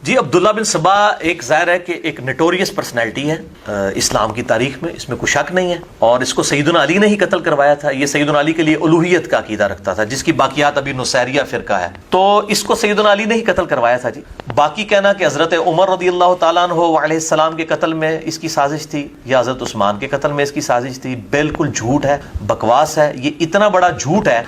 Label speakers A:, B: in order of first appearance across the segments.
A: جی عبداللہ بن سبا ایک ظاہر ہے کہ ایک نٹوریس پرسنالٹی ہے اسلام کی تاریخ میں، اس میں کوئی شک نہیں ہے، اور اس کو سیدنا علی نے ہی قتل کروایا تھا۔ یہ سیدنا علی کے لیے الوہیت کا عقیدہ رکھتا تھا، جس کی باقیات ابھی نصیریہ فرقہ ہے، تو اس کو سیدنا علی نے ہی قتل کروایا تھا۔ جی باقی کہنا کہ حضرت عمر رضی اللہ تعالیٰ عنہ علیہ السلام کے قتل میں اس کی سازش تھی یا حضرت عثمان کے قتل میں اس کی سازش تھی، بالکل جھوٹ ہے، بکواس ہے۔ یہ اتنا بڑا جھوٹ ہے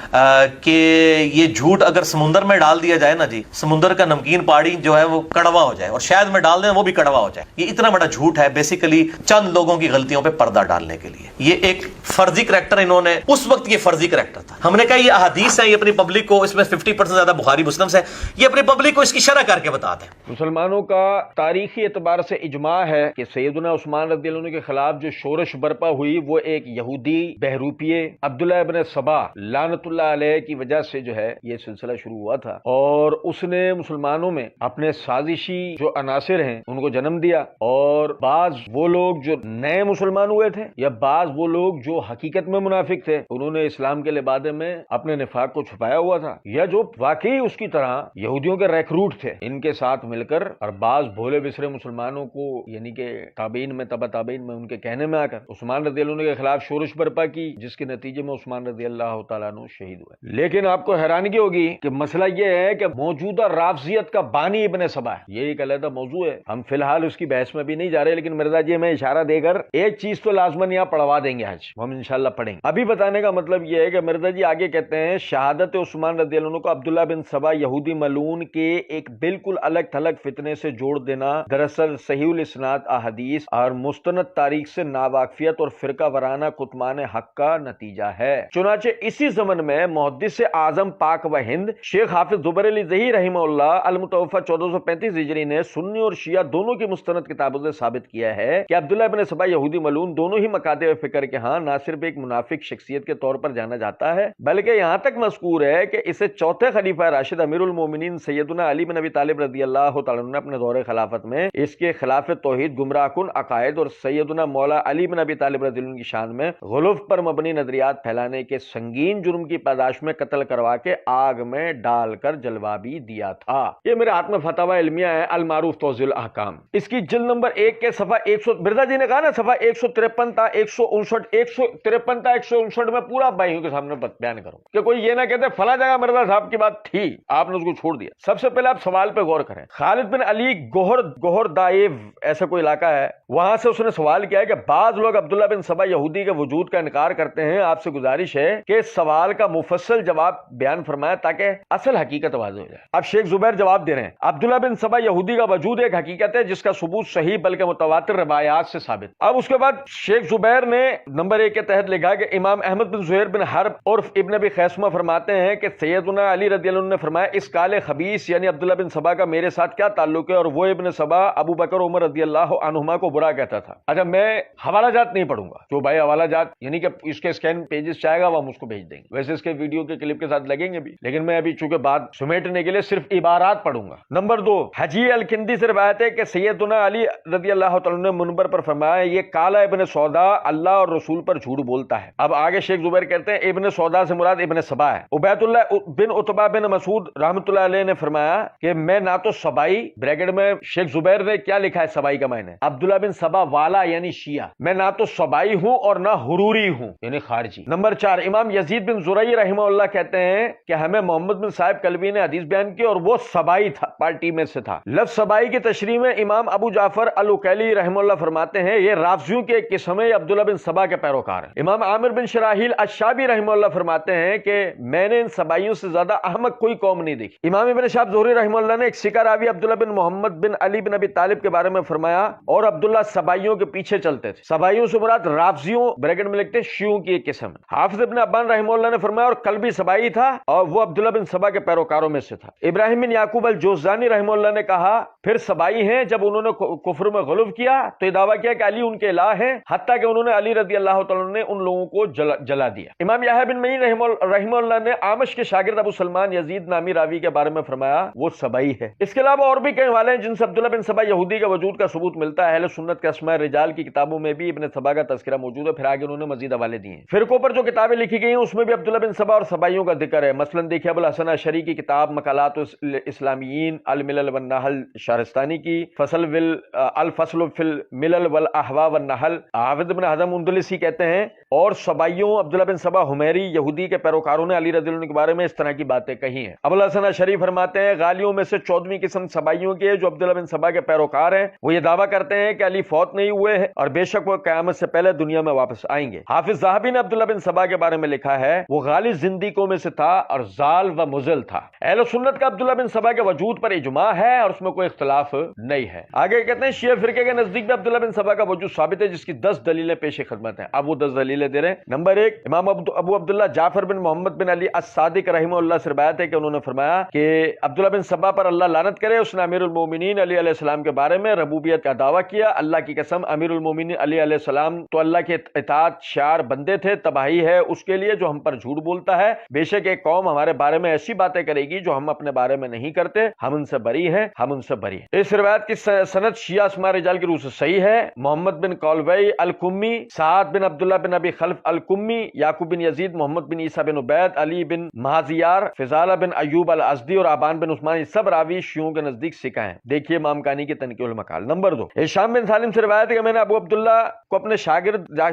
A: کہ یہ جھوٹ اگر سمندر میں ڈال دیا جائے نا جی، سمندر کا نمکین پانی جو ہے وہ کڑوا ہو جائے، اور شاید میں ڈال دیں وہ بھی کڑوا ہو جائے۔ یہ اتنا بڑا جھوٹ ہے، بیسیکلی چند لوگوں کی غلطیوں پہ پردہ ڈالنے کے لیے۔ یہ ایک فرضی کریکٹر انہوں نے، اس وقت یہ فرضی کریکٹر تھا۔ ہم نے کہا یہ احادیث ہیں، یہ اپنی پبلک کو، اس میں 50% زیادہ بخاری مسلم سے، یہ اپنی پبلک کو اس کی شرح کر کے بتا دیں۔
B: مسلمانوں کا تاریخی اعتبار سے اجماع ہے کہ سیدنا عثمان رضی اللہ عنہ کے خلاف جو شورش برپا ہوئی وہ ایک یہودی بہروپیے عبداللہ ابن سبا لعنت اللہ علیہ کی وجہ سے جو ہے یہ سلسلہ شروع ہوا تھا، اور اس نے مسلمانوں میں اپنے سازشی جو عناصر ہیں ان کو جنم دیا، اور بعض وہ لوگ جو نئے مسلمان ہوئے تھے یا بعض وہ لوگ جو حقیقت میں منافق تھے، انہوں نے اسلام کے لبادے میں اپنے نفاق کو چھپایا ہوا تھا، یا جو واقعی اس کی طرح یہودیوں کے ریکروٹ تھے، ان کے ساتھ مل کر اور بعض بھولے بسرے مسلمانوں کو یعنی کہ تابعین میں تبع تابعین میں ان کے کہنے میں آ کر عثمان رضی اللہ عنہ کے خلاف شورش برپا کی، جس کے نتیجے میں عثمان رضی اللہ تعالیٰ عنہ شہید ہوئے۔ لیکن آپ کو حیرانگی ہوگی کہ مسئلہ یہ ہے کہ موجودہ رافضیت کا بانی ابن سبا ہے، یہ ایک علیحدہ موضوع ہے، ہم فی الحال اس کی بحث میں بھی نہیں جا رہے، لیکن مرزا جی میں اشارہ دے کر ایک چیز تو لازماً یہاں پڑھوا دیں گے، آج ہم انشاءاللہ پڑھیں گے۔ ابھی بتانے کا مطلب یہ ہے کہ مرزا جی آگے کہتے ہیں شہادت عثمان رضی اللہ عنہ کو عبداللہ بن سبا یہودی ملعون کے ایک بالکل الگ تھلگ فتنے سے جوڑ دینا دراصل صحیح الاسناد احادیث اور مستند تاریخ سے ناواقفیت اور فرقہ وارانہ کتمان حق کا نتیجہ ہے۔ چنانچہ اسی زمن میں محدث اعظم پاک و ہند شیخ حافظ زبیر علی زہی رحمہ اللہ المتوفى 1435 ہجری نے سنی اور شیعہ دونوں کی مستند کتابوں سے ثابت کیا ہے کہ عبداللہ بن سبا یہودی ملعون دونوں ہی مکاتب فکر کے ہاں نہ صرف ایک منافق شخصیت کے طور پر جانا جاتا ہے، بلکہ یہاں تک مذکور ہے کہ اسے چوتھے خلیفہ راشد امیر المومنین سیدنا علی بن ابی طالب رضی اللہ تعالیٰ عنہ نے اپنے دور خلافت میں اس کے خلاف توحید گمراہ کن عقائد اور سیدنا مولا علی بن ابی طالب رضی اللہ عنہ کی شان میں غلو پر مبنی نظریات پھیلانے کے سنگین جرم کی پاداش میں قتل کروا کے آگ میں ڈال کر جلوا بھی دیا تھا۔ یہ میرے ہاتھ میں فتاوی علمیہ ہے المعروف توضیح الاحکام، اس کی جلد نمبر 1 کے صفحہ 100 مرزا جی نے کہا نا صفحہ 153 تا 159 153 تا 159 میں پورا بھائیوں کے سامنے بیان کروں کہ کوئی یہ نہ کہتے فلاں جگہ مرزا صاحب کی بات تھی آپ نے اس کو چھوڑ دیا۔ سب سے پہلے آپ سوال پہ غور کریں۔ خالد بن علی گوہر دائیو ایسا کوئی علاقہ ہے، وہاں سے اس نے سوال کیا ہے کہ بعض لوگ عبداللہ بن سبا یہودی کے وجود کا انکار کرتے ہیں، آپ سے گزارش ہے کہ اس سوال کا مفصل جواب بیان فرمایا تاکہ اصل حقیقت واضح ہو جائے۔ اب شیخ زبیر جواب دے رہے ہیں عبداللہ بن سبا یہودی کا وجود ایک حقیقت ہے جس کا ثبوت صحیح بلکہ متواتر روایات سے ثابت۔ اب اس کے بعد شیخ زبیر نے نمبر 1 کے تحت لکھا کہ امام احمد بن زہیر بن حرب اور ابن ابی خیثمہ فرماتے ہیں کہ سیدنا علی رضی اللہ عنہ نے فرمایا اس کالے خبیث یعنی عبداللہ بن سبا کا میرے ساتھ کیا تعلق ہے، اور وہ ابن سبا ابو بکر عمر رضی اللہ عنہما کو برا کہتا تھا۔ اچھا میں حوالہ جات نہیں پڑھوں گا، جو بھائی حوالہ جات یعنی کہ اس کے اسکین پیجز چاہے گا وہ ہم اس کو بھیج دیں گے، ویسے اس کے ویڈیو کے کلپ کے ساتھ لگیں گے بھی، لیکن میں ابھی چونکہ بات سمیٹنے کے لیے صرف عبارات پڑھوں گا۔ نمبر 2 حجی الکندی سے روایت ہے کہ سیدنا علی رضی اللہ تعالیٰ نے منبر پر فرمایا یہ کالا ابن سودا اللہ اور رسول پر جھوٹ بولتا ہے۔ اب آگے شیخ زبیر کہتے ہیں ابن سودا سے مراد ابن سبا ہے۔ عبید اللہ بن عتبہ بن مسعود رحمۃ اللہ علیہ نے فرمایا کہ میں نہ تو سبائی بریکٹ میں شیخ زبیر نے کیا لکھا ہے سبائی کا معنی عبداللہ بن سبا والا یعنی شیعہ، میں نہ تو سبائی ہوں اور نہ حروری ہوں یعنی خارجی۔ نمبر 4 امام یزید بن زرعی رحمہ اللہ کہتے ہیں کہ ہمیں محمد بن صاحب کلبی نے حدیث بیان کی اور وہ سبائی تھا، پارٹی میں سے تھا۔ لفظ سبائی کی تشریح میں امام ابو جعفر الوکیلی رحمہ اللہ فرماتے ہیں یہ رافضیوں کے ایک قسم ہے، عبداللہ بن سبا کے پیروکار ہیں۔ امام عامر بن شراحیل الشابی رحمہ اللہ فرماتے ہیں کہ میں نے ان سبائیوں سے زیادہ احمق کوئی قوم نہیں دیکھی۔ امام ابن شہاب زہری رحمہ اللہ نے ایک سکہ راوی عبداللہ بن محمد بن علی بن ابی طالب کے بارے میں فرمایا اور عبداللہ سبائیوں کے پیچھے چلتے تھے۔ سبائیوں سے مراد رافضیوں بریکٹ میں لکھتے شیعوں کی ایک قسم ہے۔ حافظ ابن ابان رحمہ اللہ نے فرمایا اور کلبی سبائی تھا اور وہ عبداللہ بن سبا کے پیروکاروں میں سے تھا۔ ابراہیم بن یعقوب الجوزانی رحمہ اللہ نے کہا پھر سبائی ہیں جب انہوں نے کفر میں غلو کیا تو یہ دعویٰ کیا کہ علی ان کے الہ ہیں، حتیٰ کہ انہوں نے علی رضی اللہ تعالیٰ نے ان لوگوں کو جلا دیا۔ امام یحییٰ بن معین رحمہ اللہ نے آمش کے شاگرد ابو سلمان یزید نامی راوی کے بارے میں فرمایا وہ سبائی ہے۔ اس کے علاوہ اور بھی کئی حوالے ہیں جن سے عبداللہ بن سبا یہودی کے وجود کا ثبوت ملتا ہے۔ اہل سنت کے اسماء رجال کی کتابوں میں بھی ابن سبا کا تذکرہ موجود ہے، پھر آگے انہوں نے مزید حوالے دیے ہیں۔ فرقوں پر جو کتابیں لکھی گئی ہیں اس میں بھی عبداللہ بن سبا اور سبائیوں کا ذکر ہے۔ مثلا دیکھیے ابوالحسن اشعری کی کتاب مقالات الاسلامیین الملل والنحل شہرستانی کی الفصل فی الملل والاحوا والنحل، حافظ ابن حزم اندلسی کہتے ہیں اور سبائیوں عبداللہ بن سبا حمیری یہودی کے پیروکاروں نے علی رضی اللہ عنہ کے بارے میں اس طرح کی باتیں کہی ہیں۔ ابوالحسن اشعری فرماتے ہیں غالیوں میں سے 14ویں قسم سبائیوں کی ہے جو عبداللہ بن سبا کے پیروکار ہیں، وہ یہ دعویٰ کرتے ہیں کہ علی فوت نہیں ہوئے ہیں اور بے شک وہ قیامت سے پہلے دنیا میں واپس آئیں گے۔ حافظ ذہبی نے عبداللہ بن سبا کے بارے میں لکھا ہے وہ غالی زندیقوں میں سے تھا اور زال و مزل تھا۔ اہل سنت کا عبداللہ بن سبا کے وجود پر اجماع ہے اور اس میں کوئی اختلاف نہیں ہے۔ آگے کہتے ہیں شیعہ فرقے کے نزدیک بھی عبداللہ بن سبا کا وجود ثابت ہے جس کی 10 دلیلیں پیش خدمت ہیں۔ اب وہ 10 دلیلیں دے رہے ہیں۔ نمبر 1، امام ابو عبداللہ جعفر بن محمد بن علی الصادق رحمہ اللہ سے روایت ہے کہ انہوں نے فرمایا کہ عبداللہ بن سبا پر اللہ لعنت کرے، اس نے امیر المومنین علی علیہ السلام کے بارے میں ربوبیت کا دعویٰ کیا۔ اللہ کی قسم امیر المومنین علی علیہ السلام تو اللہ کے اطاعت شعار بندے تھے، تباہی ہے اس کے لیے جو ہم پر جھوٹ بولتا ہے، بے شک ایک قوم ہمارے بارے میں ایسی باتیں کرے گی جو ہم اپنے بارے میں نہیں کرتے، ہم ان سے بری ہیں، ہم ان سے بری ہیں۔ اس روایت کی سند شیعہ اسماء رجال کی روح سے صحیح ہے۔ محمد بن قولوی الکمی، سعد بن عبداللہ بن ابی خلف الکمی، یعقوب بن یزید، محمد بن عیسیٰ بن عبید، علی بن مہازیار، فضالہ بن ایوب الازدی اور آبان بن عثمان، یہ سب راوی شیعوں کے نزدیک سکہ ہیں۔ دیکھیے امام کانی کی تنقیح المقال۔ نمبر 2، ہشام بن سالم سے روایت ہے کہ میں نے ابو عبداللہ کو اپنے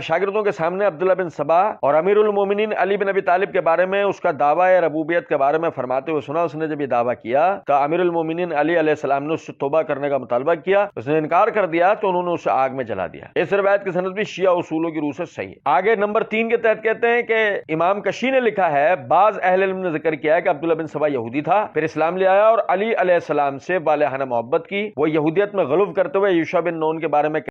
B: شاگردوں کے سامنے عبداللہ بن سبا اور امیر المومنین علی بن ابی طالب کے بارے میں اس کا دعویٰ ربوبیت کے بارے میں فرماتے ہوئے سنا۔ اس نے جب یہ دعویٰ کیا تو امیر المومنین علی علیہ السلام نے اس سے توبہ کرنے کا مطالبہ کیا، اس نے انکار کر دیا تو انہوں نے اسے آگ میں جلا دیا۔ اس روایت کی سند بھی شیعہ اصولوں کی روح سے صحیح ہے۔ آگے نمبر 3 کے تحت کہتے ہیں کہ امام کشی نے لکھا ہے بعض اہل علم نے ذکر کیا ہے کہ عبداللہ بن سبا یہودی تھا، پھر اسلام لے آیا اور علی علیہ السلام سے والہانہ محبت کی۔ وہ یہودیت میں غلو کرتے ہوئے یوشع بن نون کے بارے میں